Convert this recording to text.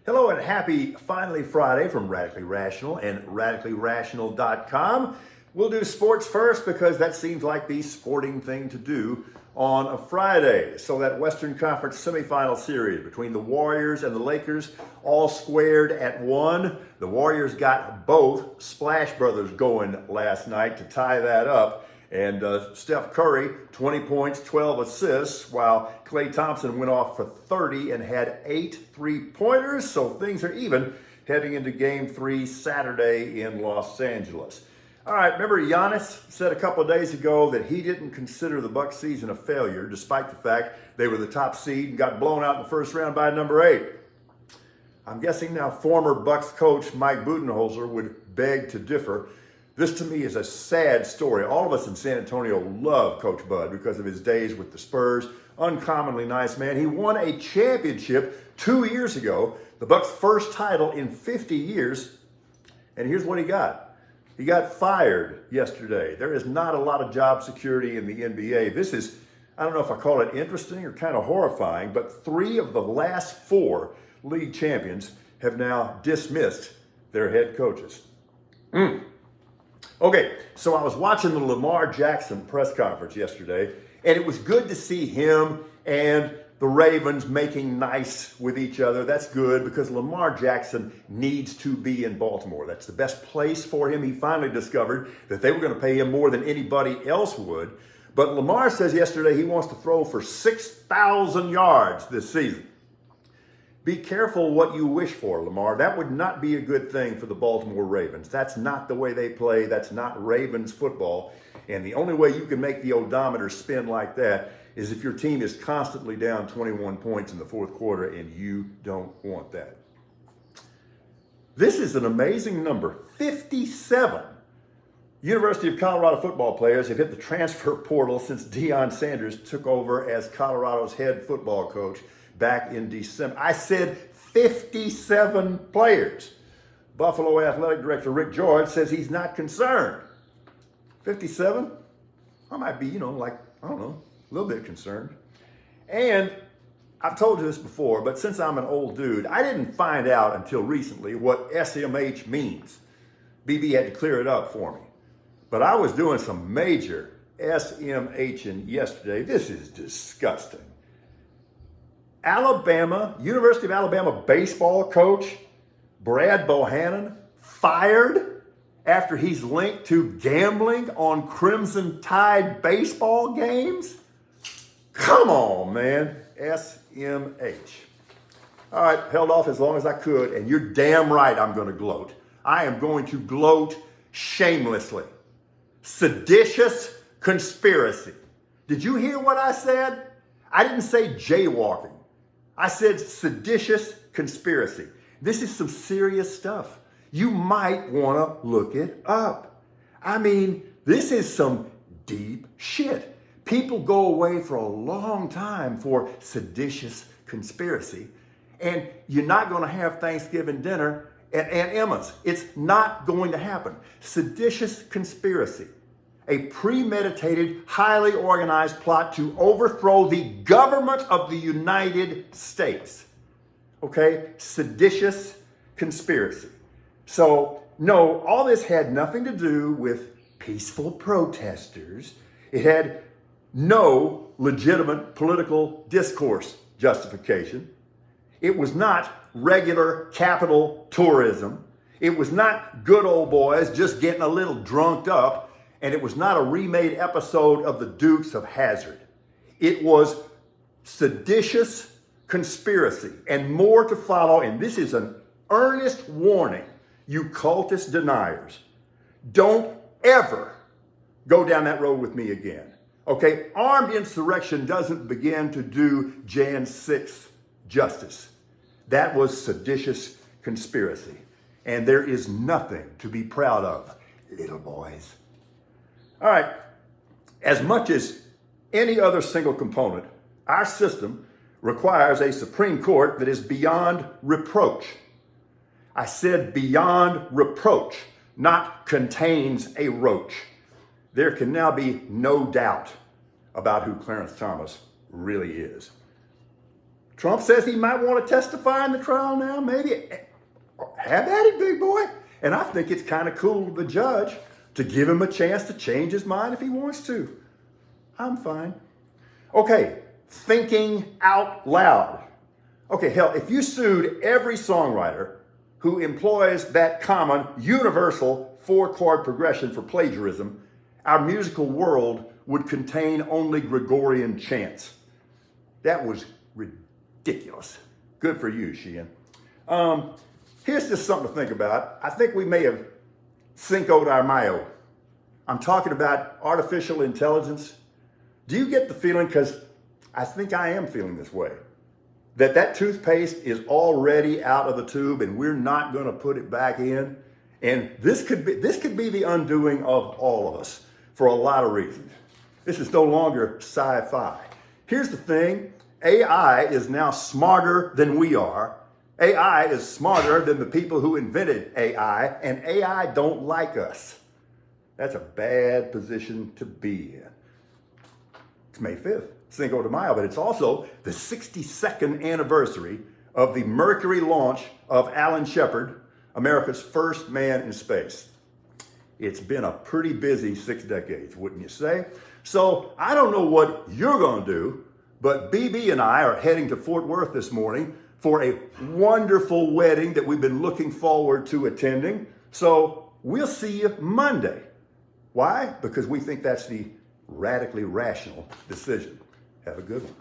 Hello and happy Finally Friday from Radically Rational and RadicallyRational.com. We'll do sports first because that seems like the sporting thing to do on a Friday. So that Western Conference semifinal series between the Warriors and the Lakers all squared at 1. The Warriors got both Splash Brothers going last night to tie that up. And Steph Curry, 20 points, 12 assists, while Klay Thompson went off for 30 and had 8 3-pointers. So things are even heading into Game 3 Saturday in Los Angeles. All right, remember Giannis said a couple of days ago that he didn't consider the Bucks season a failure, despite the fact they were the top seed and got blown out in the first round by number 8. I'm guessing now former Bucks coach Mike Budenholzer would beg to differ. This to me is a sad story. All of us in San Antonio love Coach Bud because of his days with the Spurs. Uncommonly nice man. He won a championship 2 years ago, the Bucks' first title in 50 years. And here's what he got. He got fired yesterday. There is not a lot of job security in the NBA. This is, I don't know if I call it interesting or kind of horrifying, but 3 of the last 4 league champions have now dismissed their head coaches. Okay, so I was watching the Lamar Jackson press conference yesterday, and it was good to see him and the Ravens making nice with each other. That's good because Lamar Jackson needs to be in Baltimore. That's the best place for him. He finally discovered that they were going to pay him more than anybody else would. But Lamar says yesterday he wants to throw for 6,000 yards this season. Be careful what you wish for, Lamar. That would not be a good thing for the Baltimore Ravens. That's not the way they play. That's not Ravens football. And the only way you can make the odometer spin like that is if your team is constantly down 21 points in the fourth quarter, and you don't want that. This is an amazing number. 57 University of Colorado football players have hit the transfer portal since Deion Sanders took over as Colorado's head football coach back in December. I said 57 players. Buffalo Athletic Director Rick George says he's not concerned. 57? I might be, a little bit concerned. And I've told you this before, but since I'm an old dude, I didn't find out until recently what SMH means. BB had to clear it up for me. But I was doing some major SMHing yesterday. This is disgusting. University of Alabama baseball coach Brad Bohannon fired after he's linked to gambling on Crimson Tide baseball games? Come on, man. SMH. All right, held off as long as I could, and you're damn right I'm going to gloat. I am going to gloat shamelessly. Seditious conspiracy. Did you hear what I said? I didn't say jaywalking. I said seditious conspiracy. This is some serious stuff. You might want to look it up. I mean, this is some deep shit. People go away for a long time for seditious conspiracy, and you're not going to have Thanksgiving dinner at Aunt Emma's. It's not going to happen. Seditious conspiracy. A premeditated, highly organized plot to overthrow the government of the United States. Okay? Seditious conspiracy. So, no, all this had nothing to do with peaceful protesters. It had no legitimate political discourse justification. It was not regular Capitol tourism. It was not good old boys just getting a little drunked up. And it was not a remade episode of the Dukes of Hazzard. It was seditious conspiracy and more to follow. And this is an earnest warning, you cultist deniers. Don't ever go down that road with me again. Okay? Armed insurrection doesn't begin to do Jan 6th justice. That was seditious conspiracy. And there is nothing to be proud of, little boys. All right, as much as any other single component, our system requires a Supreme Court that is beyond reproach. I said beyond reproach, not contains a roach. There can now be no doubt about who Clarence Thomas really is. Trump says he might want to testify in the trial now. Maybe. Have at it, big boy. And I think it's kind of cool of the judge to give him a chance to change his mind if he wants to. I'm fine. Okay, thinking out loud. Okay, hell, if you sued every songwriter who employs that common, universal 4-chord progression for plagiarism, our musical world would contain only Gregorian chants. That was ridiculous. Good for you, Sheehan. Here's just something to think about. I think we may have Cinco de Mayo. I'm talking about artificial intelligence. Do you get the feeling, because I think I am feeling this way, that toothpaste is already out of the tube and we're not going to put it back in? And this could be the undoing of all of us for a lot of reasons. This is no longer sci-fi. Here's the thing. AI is now smarter than we are. AI is smarter than the people who invented AI, and AI don't like us. That's a bad position to be in. It's May 5th, Cinco de Mayo, but it's also the 62nd anniversary of the Mercury launch of Alan Shepard, America's first man in space. It's been a pretty busy 6 decades, wouldn't you say? So I don't know what you're going to do, but BB and I are heading to Fort Worth this morning for a wonderful wedding that we've been looking forward to attending. So we'll see you Monday. Why? Because we think that's the radically rational decision. Have a good one.